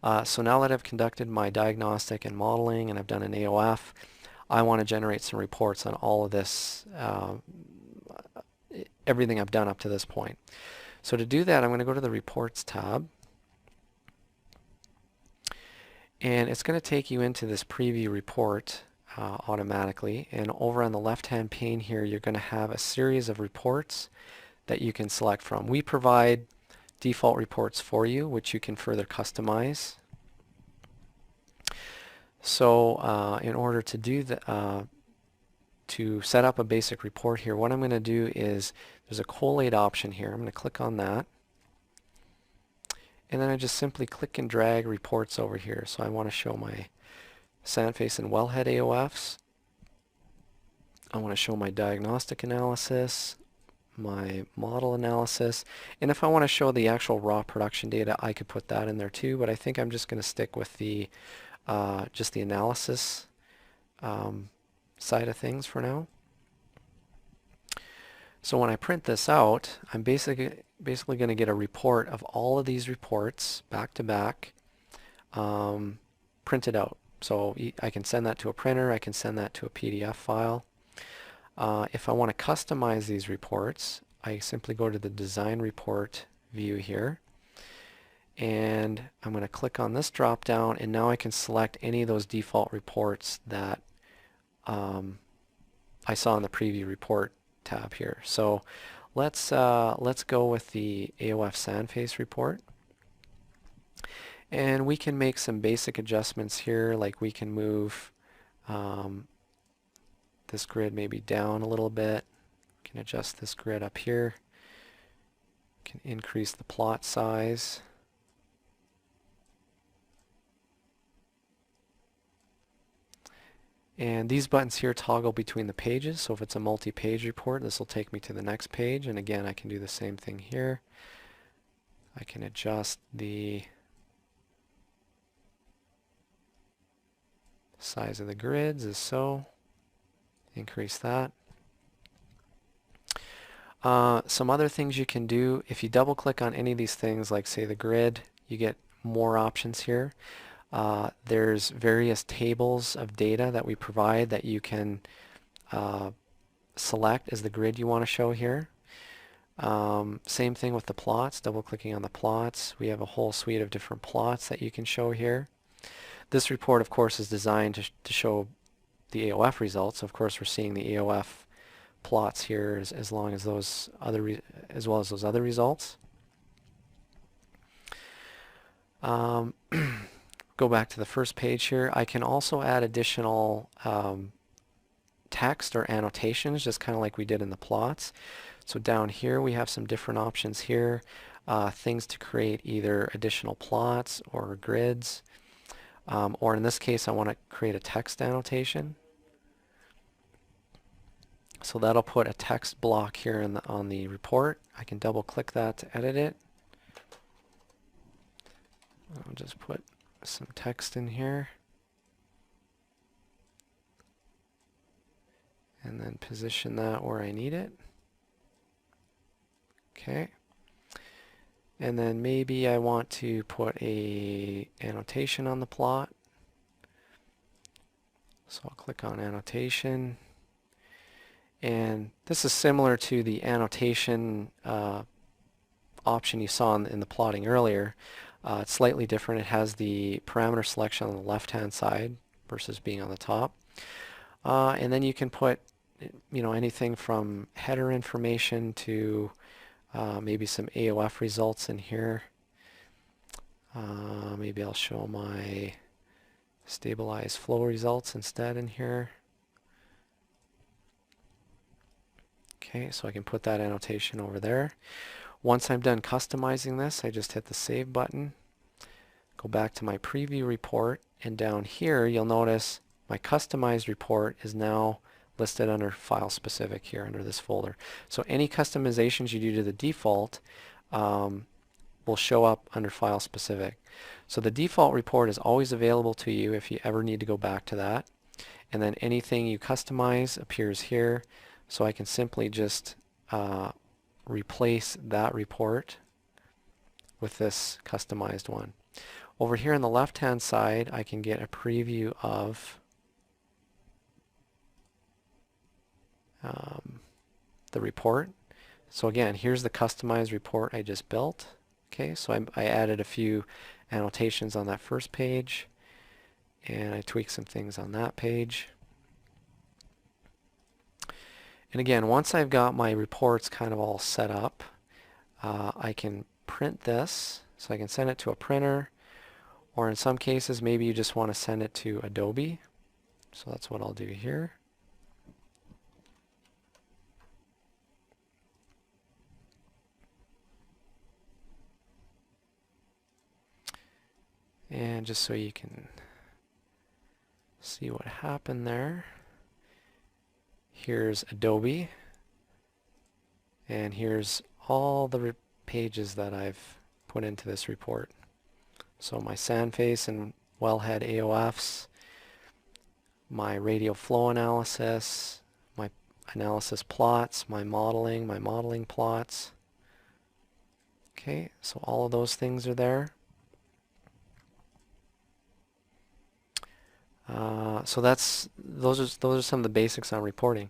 So now that I've conducted my diagnostic and modeling and I've done an AOF, I want to generate some reports on all of this, everything I've done up to this point. So to do that, I'm going to go to the Reports tab, and it's going to take you into this preview report automatically. And over on the left-hand pane here, you're going to have a series of reports that you can select from. We provide default reports for you, which you can further customize. So in order to do to set up a basic report here, what I'm going to do is there's a collate option here. I'm going to click on that, and then I just simply click and drag reports over here. So I want to show my Sandface and wellhead AOFs. I want to show my diagnostic analysis, my model analysis, and if I want to show the actual raw production data, I could put that in there too, but I think I'm just going to stick with the just the analysis side of things for now. So when I print this out, I'm basically going to get a report of all of these reports back to back printed out. So I can send that to a printer, I can send that to a PDF file. If I want to customize these reports, I simply go to the Design Report view here, and I'm going to click on this drop down, and now I can select any of those default reports that I saw in the Preview Report tab here. So let's go with the AOF Sandface report. And we can make some basic adjustments here, like we can move this grid maybe down a little bit. We can adjust this grid up here. We can increase the plot size. And these buttons here toggle between the pages, so if it's a multi-page report, this will take me to the next page, and again I can do the same thing here. I can adjust the size of the grids as so, increase that. Some other things you can do, if you double click on any of these things, like say the grid, you get more options here. There's various tables of data that we provide that you can select as the grid you want to show here. Same thing with the plots, double clicking on the plots. We have a whole suite of different plots that you can show here. This report of course is designed to show the AOF results. Of course we're seeing the AOF plots here as long as those other as well as those other results. Go back to the first page here. I can also add additional text or annotations, just kind of like we did in the plots. So down here we have some different options here, things to create either additional plots or grids, or in this case I want to create a text annotation. So that'll put a text block here on the report. I can double click that to edit it. I'll just put some text in here and then position that where I need it. Okay, and then maybe I want to put a annotation on the plot, so I'll click on annotation, and this is similar to the annotation option you saw in the plotting earlier. It's slightly different. It has the parameter selection on the left hand side versus being on the top, and then you can put anything from header information to maybe some AOF results in here. Maybe I'll show my stabilized flow results instead in here. Okay, so I can put that annotation over there. Once I'm done customizing this, I just hit the Save button, go back to my preview report, and down here you'll notice my customized report is now listed under File Specific here under this folder. So any customizations you do to the default will show up under File Specific. So the default report is always available to you if you ever need to go back to that. And then anything you customize appears here. So I can simply just replace that report with this customized one. Over here on the left hand side, I can get a preview of the report. So again, here's the customized report I just built. Okay, so I added a few annotations on that first page, and I tweaked some things on that page. And again, once I've got my reports kind of all set up, I can print this, so I can send it to a printer, or in some cases maybe you just want to send it to Adobe. So that's what I'll do here. And just so you can see what happened there, here's Adobe, and here's all the pages that I've put into this report. So my sand face and wellhead AOFs, my radial flow analysis, my analysis plots, my modeling plots. Okay, so all of those things are there. So those are some of the basics on reporting.